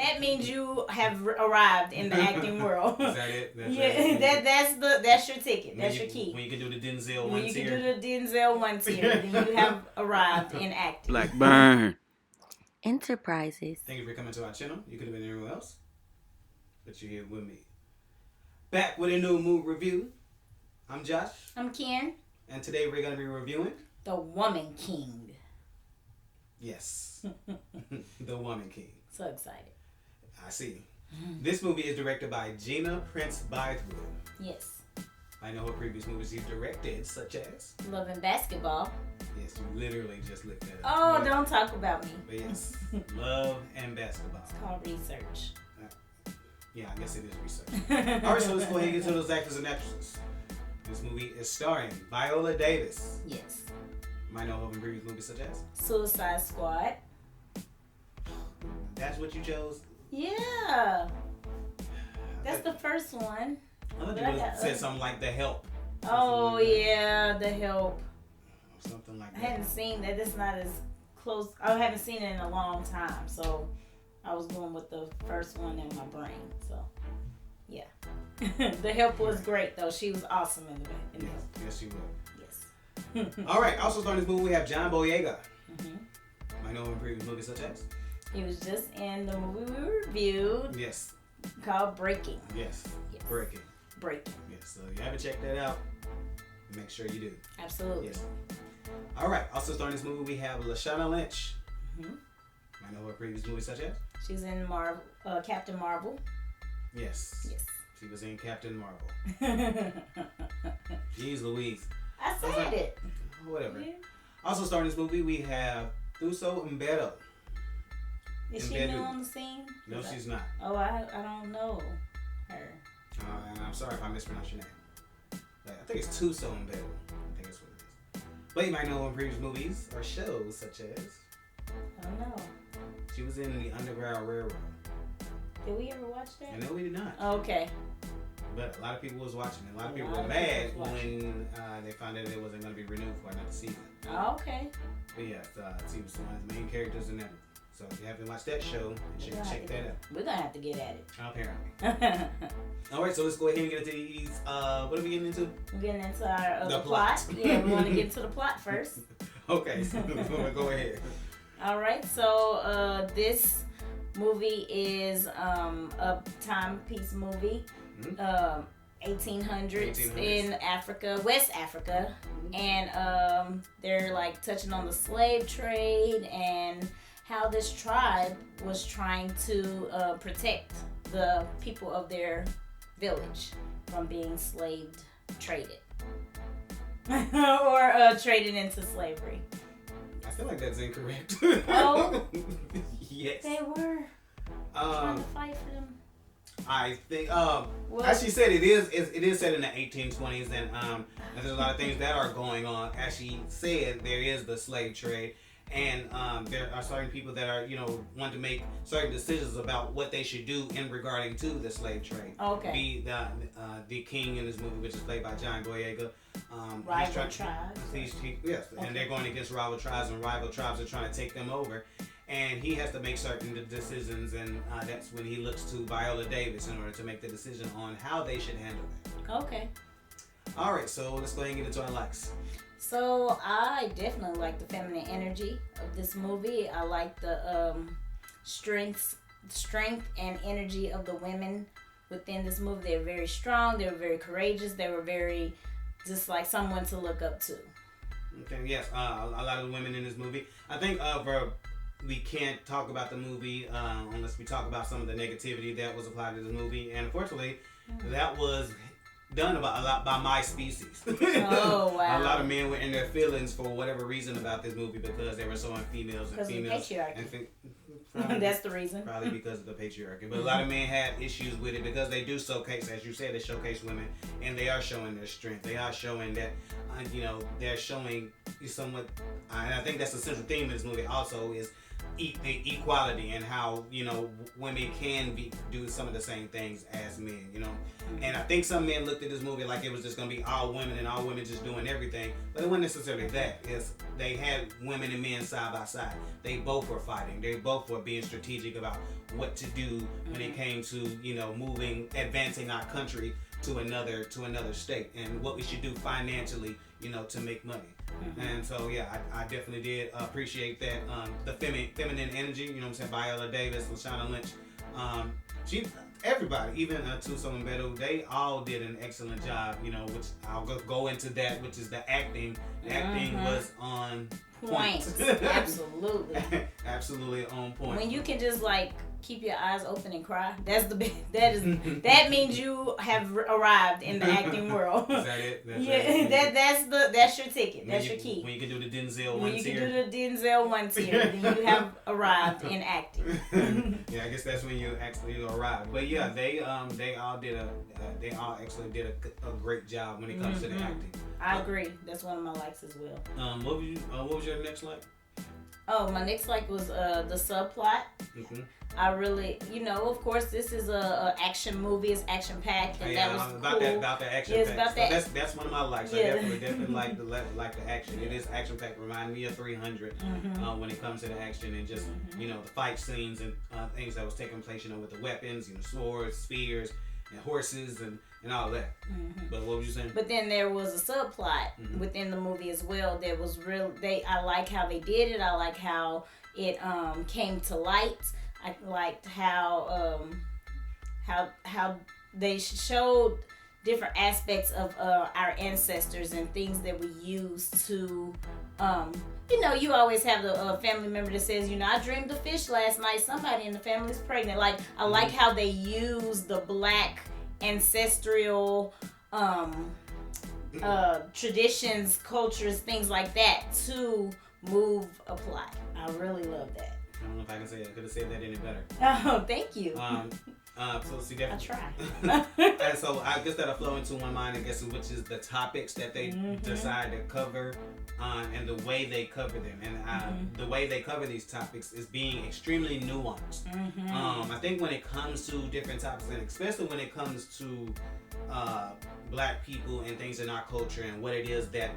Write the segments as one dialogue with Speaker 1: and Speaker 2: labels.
Speaker 1: That means you have arrived in the acting world.
Speaker 2: Is that it?
Speaker 1: That's your ticket. That's your key.
Speaker 2: When you can do the Denzel
Speaker 1: when
Speaker 2: one
Speaker 1: you
Speaker 2: tier.
Speaker 1: can do the Denzel one tier, then you have arrived in acting.
Speaker 3: Blackburn.
Speaker 1: Enterprises.
Speaker 2: Thank you for coming to our channel. You could have been anywhere else, but you're here with me. Back with a new movie review. I'm Josh.
Speaker 1: I'm Ken.
Speaker 2: And today we're going to be reviewing
Speaker 1: The Woman King.
Speaker 2: Yes. The Woman King.
Speaker 1: So excited.
Speaker 2: I see. This movie is directed by Gina Bythewood.
Speaker 1: Yes.
Speaker 2: I know her previous movies she's directed, such as
Speaker 1: Love and Basketball.
Speaker 2: Yes, you literally just looked at it.
Speaker 1: Oh, yeah. Don't talk about me.
Speaker 2: But yes, Love and Basketball.
Speaker 1: It's called research.
Speaker 2: Yeah, I guess it is research. Alright, so let's go ahead and get to those actors and actresses. This movie is starring Viola Davis.
Speaker 1: Yes.
Speaker 2: You might know her from previous movies such as
Speaker 1: Suicide Squad.
Speaker 2: That's what you chose?
Speaker 1: Yeah. That's the first one.
Speaker 2: I thought you said something like The Help.
Speaker 1: Oh, yeah, The Help.
Speaker 2: Something like that.
Speaker 1: I hadn't seen that. It's not as close. I haven't seen it in a long time. So I was going with the first one in my brain. So, yeah. The Help was great, though. She was awesome in the
Speaker 2: Help. Yes, she was.
Speaker 1: Yes.
Speaker 2: All right. Also starting this movie, we have John Boyega. I know him in previous movies such as
Speaker 1: he was just in the movie we reviewed.
Speaker 2: Yes.
Speaker 1: Called Breaking.
Speaker 2: Yes. Breaking. Yes. So if you haven't checked that out, make sure you do.
Speaker 1: Absolutely.
Speaker 2: Yes. All right. Also starting this movie, we have Lashana Lynch. I know her previous movies such as
Speaker 1: she's in Captain Marvel.
Speaker 2: Yes.
Speaker 1: Yes.
Speaker 2: She was in Captain Marvel. Jeez Louise.
Speaker 1: I said it.
Speaker 2: Whatever. Yeah. Also starting this movie, we have Mbedu.
Speaker 1: Is she new on the scene?
Speaker 2: No, she's not.
Speaker 1: Oh, I don't know her.
Speaker 2: And I'm sorry if I mispronounced your name. I think it's Mbedu. I think that's what it is. But you might know her in previous movies or shows such as
Speaker 1: I don't know.
Speaker 2: She was in the Underground Railroad.
Speaker 1: Did we ever watch that?
Speaker 2: No, we did not.
Speaker 1: Okay.
Speaker 2: But a lot of people was watching it. A lot of people were mad when they found out it wasn't going to be renewed for another season.
Speaker 1: Oh, okay.
Speaker 2: But yeah, she was one of the main characters in that. So if you haven't watched that show, you should check that out.
Speaker 1: We're going to have to get at it.
Speaker 2: Apparently. All right, so let's go ahead and get into these. What are we getting into?
Speaker 1: We're getting into our the plot. Yeah, we want to get into the plot first.
Speaker 2: Okay, so go ahead.
Speaker 1: All right, so this movie is a timepiece movie. 1800s in Africa, West Africa, and they're like touching on the slave trade and how this tribe was trying to protect the people of their village from being traded or traded into slavery.
Speaker 2: I feel like that's incorrect.
Speaker 1: Oh,
Speaker 2: yes.
Speaker 1: They were trying to fight for them.
Speaker 2: I think, as she said, it is set in the 1820s, and there's a lot of things that are going on. As she said, there is the slave trade, and there are certain people that are, want to make certain decisions about what they should do in regarding to the slave trade.
Speaker 1: Okay.
Speaker 2: Be the king in this movie, which is played by John Boyega.
Speaker 1: Rival tribes.
Speaker 2: Yes, and they're going against rival tribes, and rival tribes are trying to take them over. And he has to make certain decisions, and that's when he looks to Viola Davis in order to make the decision on how they should handle it.
Speaker 1: Okay.
Speaker 2: All right, so let's go ahead and get into our likes.
Speaker 1: So I definitely like the feminine energy of this movie. I like the strength and energy of the women within this movie. They were very strong. They were very courageous. They were very just like someone to look up to.
Speaker 2: Okay. Yes. A lot of the women in this movie. I think we can't talk about the movie unless we talk about some of the negativity that was applied to the movie, and unfortunately, that was done a lot by my species.
Speaker 1: Oh wow!
Speaker 2: A lot of men were in their feelings for whatever reason about this movie because they were showing females and females.
Speaker 1: Probably, that's the reason.
Speaker 2: Probably because of the patriarchy. But a lot of men had issues with it because they do showcase, as you said, they showcase women, and they are showing their strength. They are showing that, they're showing somewhat. And I think that's the central theme of this movie also is the equality and how, you know, women can do some of the same things as men, you know. And I think some men looked at this movie like it was just going to be all women and all women just doing everything, but it wasn't necessarily that. They had women and men side by side. They both were fighting. They both were being strategic about what to do when it came to, you know, advancing our country to another state, and what we should do financially, you know, to make money. And so, yeah, I definitely did appreciate that. The feminine energy, you know what I'm saying? Viola Davis, Lashana Lynch, everybody, even Tuso and Mbedu, they all did an excellent job, you know, which I'll go into that, which is the acting. The acting was on point.
Speaker 1: Absolutely.
Speaker 2: Absolutely on point.
Speaker 1: When you can just like keep your eyes open and cry, that means you have arrived in the acting world.
Speaker 2: Is that it?
Speaker 1: That's your ticket. That's your key.
Speaker 2: When you can do the Denzel
Speaker 1: one tier, then you have arrived in acting.
Speaker 2: Yeah, I guess that's when you actually arrive. But yeah, they all actually did a great job when it comes to the acting.
Speaker 1: I agree. That's one of my likes as well.
Speaker 2: What was your next like?
Speaker 1: Oh, my next like was the subplot. Mm-hmm. I really, you know, of course, this is a action movie. It's action packed, and that was cool.
Speaker 2: About the action packed. So that's one of my likes. Yeah. I definitely like the action. It is action packed. Remind me of 300 when it comes to the action and just you know, the fight scenes and things that was taking place, you know, with the weapons, you know, swords, spears, and horses and all that. But what were you saying?
Speaker 1: But then there was a subplot within the movie as well. There was I like how they did it. I like how it came to light. I liked how they showed different aspects of our ancestors and things that we use to, you know, you always have the family member that says, you know, I dreamed of fish last night. Somebody in the family's pregnant. Like, I like how they use the Black ancestral traditions, cultures, things like that to move a plot. I really love that.
Speaker 2: I don't know if I can say it. I could have said that any better.
Speaker 1: Oh, thank you.
Speaker 2: So see, definitely.
Speaker 1: I try.
Speaker 2: And so I guess that'll flow into one mind, I guess, which is the topics that they decide to cover, and the way they cover them. And the way they cover these topics is being extremely nuanced. I think when it comes to different topics, and especially when it comes to Black people and things in our culture and what it is that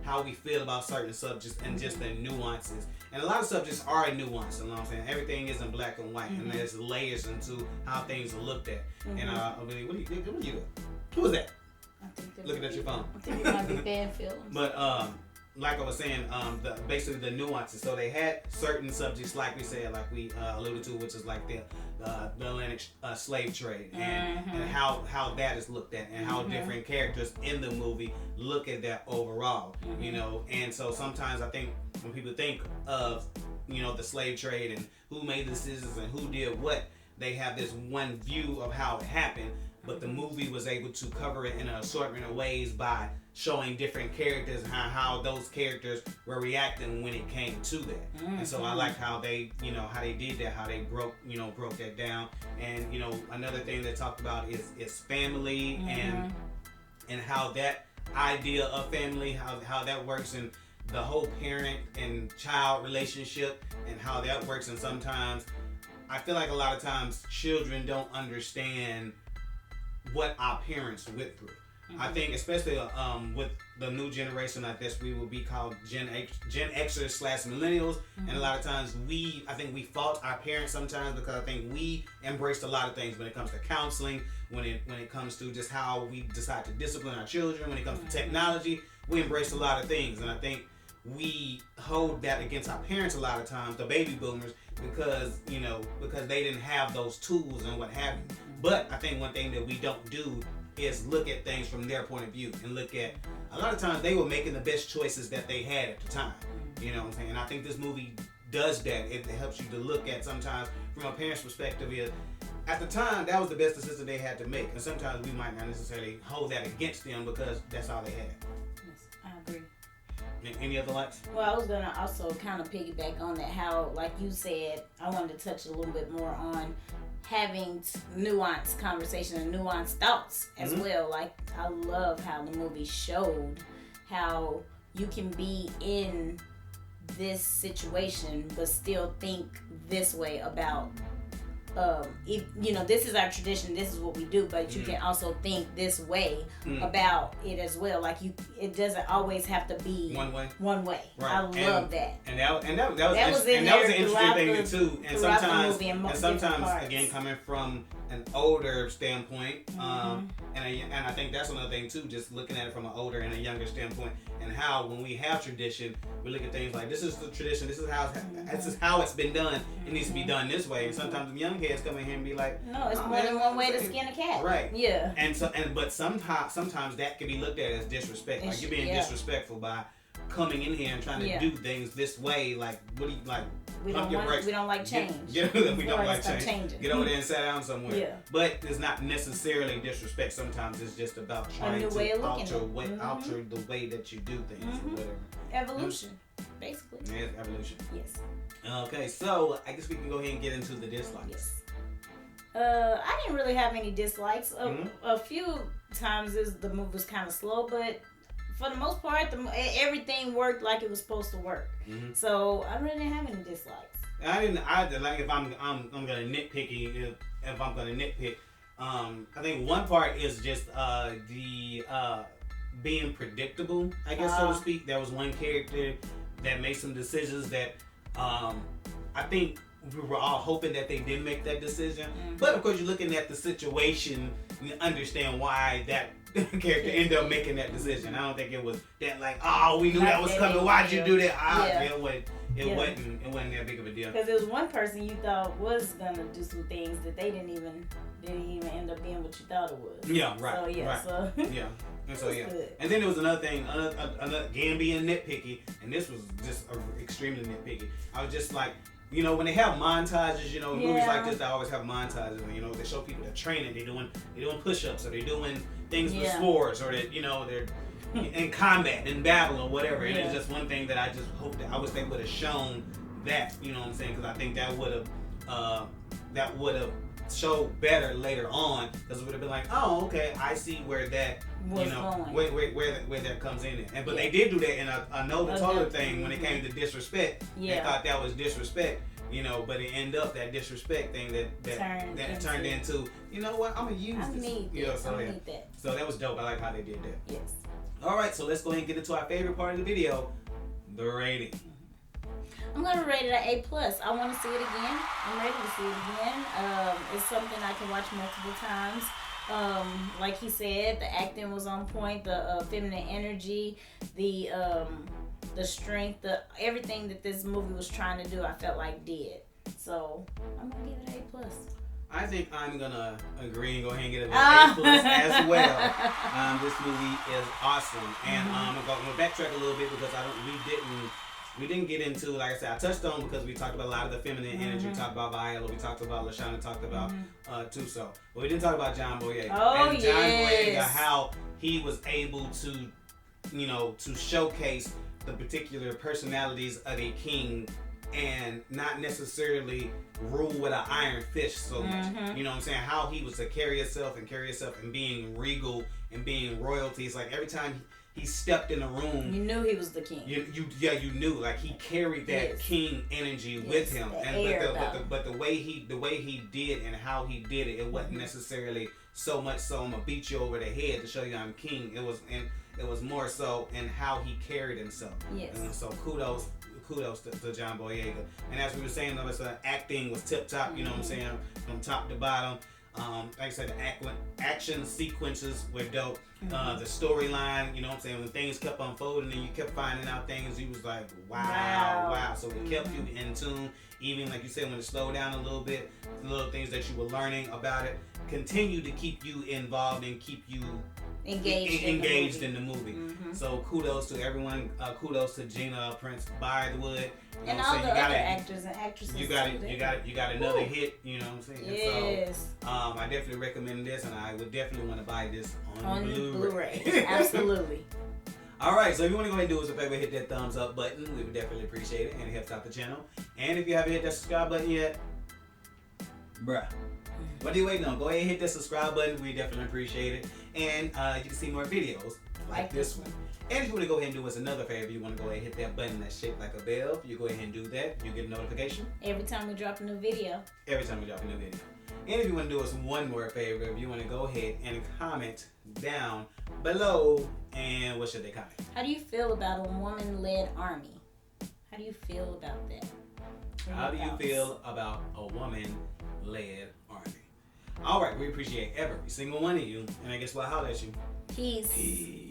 Speaker 2: how we feel about certain subjects and just the nuances. And a lot of subjects are nuanced, you know what I'm saying? Everything isn't black and white, and there's layers into how things are looked at. And what are you doing? Who was that? Looking at your phone.
Speaker 1: I think it might be bad feelings.
Speaker 2: But like I was saying, basically the nuances. So they had certain subjects, like we said, like we alluded to, which is like the Atlantic slave trade and how that is looked at, and how different characters in the movie look at that overall. You know, and so sometimes I think when people think of, you know, the slave trade and who made the decisions and who did what, they have this one view of how it happened. But the movie was able to cover it in an assortment of ways by showing different characters and how those characters were reacting when it came to that. And so I like how they, you know, how they did that, how they broke that down. And, you know, another thing they talked about is family and how that idea of family, how that works, and the whole parent and child relationship and how that works. And sometimes I feel like a lot of times children don't understand what our parents went through. I think especially with the new generation, I guess we will be called Gen Xers / millennials, and a lot of times I think we fault our parents sometimes, because I think we embraced a lot of things when it comes to counseling, when it comes to just how we decide to discipline our children, when it comes to technology, we embrace a lot of things, and I think we hold that against our parents a lot of times, the baby boomers, because they didn't have those tools and what have you. But I think one thing that we don't do is look at things from their point of view, and look at, a lot of times they were making the best choices that they had at the time. You know what I'm saying? And I think this movie does that. It helps you to look at, sometimes from a parent's perspective, is at the time that was the best decision they had to make, and sometimes we might not necessarily hold that against them because that's all they had.
Speaker 1: Yes, I agree.
Speaker 2: Any other likes?
Speaker 1: Well, I was gonna also kind of piggyback on that, how, like you said, I wanted to touch a little bit more on having nuanced conversation and nuanced thoughts as well. Like, I love how the movie showed how you can be in this situation, but still think this way about. If, this is our tradition, this is what we do, but you can also think this way about it as well. Like it doesn't always have to be one way. Right. I love that.
Speaker 2: And that was an interesting thing too. And sometimes again, coming from an older standpoint, and I think that's another thing too. Just looking at it from an older and a younger standpoint, and how when we have tradition, we look at things like this is the tradition. This is how it's been done. It needs to be done this way. And sometimes the young heads come in here and be like,
Speaker 1: no, it's more than one way to skin a cat.
Speaker 2: Right.
Speaker 1: Yeah.
Speaker 2: But sometimes that can be looked at as disrespect. Like you're being disrespectful by coming in here and trying to do things this way. Like, what do you like?
Speaker 1: We don't like change.
Speaker 2: We don't like change. Get over there and sit down somewhere. Yeah. But it's not necessarily disrespect. Sometimes it's just about trying to alter the way that you do things or whatever.
Speaker 1: Evolution, basically.
Speaker 2: Yeah, evolution.
Speaker 1: Yes.
Speaker 2: Okay, so I guess we can go ahead and get into the dislikes.
Speaker 1: Yes. I didn't really have any dislikes. A few times the movie was kind of slow, but for the most part, everything worked like it was supposed to work. So I really didn't have any dislikes.
Speaker 2: I like if I'm gonna nitpicky. If I'm gonna nitpick, I think one part is just the being predictable. I guess so to speak. There was one character that made some decisions that I think we were all hoping that they did make that decision. But of course, you're looking at the situation, you understand why that character ended up making that decision. I don't think it was that like, oh, we knew that was coming. Why'd you do that? It wasn't that big of a deal.
Speaker 1: Because there was one person you thought was gonna do some things that they didn't even end up being what you thought it was.
Speaker 2: Yeah, right.
Speaker 1: So
Speaker 2: Good. And then there was another thing, again being nitpicky, and this was just extremely nitpicky. I was just like, when they have montages, movies like this, they always have montages, and they show people they're training, they're doing push-ups, or they're doing things with sports, or they're in combat, in battle, or whatever. And it's just one thing that I just hope that I wish they would have shown that, you know what I'm saying? Because I think that would have showed better later on, because it would have been like, oh, okay, I see where that where that comes in. But they did do that, and I know the total thing when it came to disrespect. They thought that was disrespect, but it ended up that disrespect thing that turned into, you know what, I'm gonna use this. So that was dope. I like how they did that.
Speaker 1: Yes.
Speaker 2: All right, so let's go ahead and get into our favorite part of the video, the rating.
Speaker 1: I'm gonna rate it an A+. I want to see it again. I'm ready to see it again. It's something I can watch multiple times. Like he said, the acting was on point. The feminine energy, the strength, everything that this movie was trying to do, I felt like did. So I'm gonna give it an A+.
Speaker 2: I think I'm gonna agree and go ahead and get it an A+ as well. This movie is awesome, and I'm gonna backtrack a little bit because we didn't get into, like I said, I touched on because we talked about a lot of the feminine energy. We talked about Viola, we talked about Lashana, talked about Tuso. But we didn't talk about John Boyega. John Boyega, how he was able to, to showcase the particular personalities of a king and not necessarily rule with an iron fist so much. You know what I'm saying? How he was to carry himself and being regal and being royalty. It's like every time he stepped in a room,
Speaker 1: you knew he was the king.
Speaker 2: You knew, like he carried that king energy with him. But the way he did and how he did it wasn't necessarily so much so I'm gonna beat you over the head to show you I'm king. It was more so in how he carried himself.
Speaker 1: Yes.
Speaker 2: And so kudos to John Boyega. And as we were saying, acting was tip top. You know what I'm saying, from top to bottom. Like I said, the action sequences were dope. The storyline, you know what I'm saying, when things kept unfolding and you kept finding out things, you was like, wow. So it kept you in tune. Even like you said, when it slowed down a little bit, the little things that you were learning about it continue to keep you involved and keep you engaged in the movie. So kudos to everyone. Kudos to Gina, Prince Bythewood,
Speaker 1: and all the other actors and actresses.
Speaker 2: You got another hit. You know what I'm saying?
Speaker 1: Yes.
Speaker 2: So I definitely recommend this, and I would definitely want to buy this on
Speaker 1: Blu-ray. Absolutely.
Speaker 2: All right, so if you want to go ahead and do us a favor, hit that thumbs up button. We would definitely appreciate it, and it helps out the channel. And if you haven't hit that subscribe button yet, bruh, what are you waiting on? Go ahead and hit that subscribe button. We definitely appreciate it. And you can see more videos like this one. And if you want to go ahead and do us another favor, you want to go ahead and hit that button that's shaped like a bell. You go ahead and do that. You get a notification.
Speaker 1: Every time we drop a new video.
Speaker 2: Every time we drop a new video. And if you want to do us one more favor, if you want to go ahead and comment down below, and what should they comment?
Speaker 1: How do you feel about a woman-led army? How do you feel about that?
Speaker 2: How do you feel about a woman-led army? All right, we appreciate every single one of you. And I guess we'll holler at you.
Speaker 1: Peace.
Speaker 2: Peace.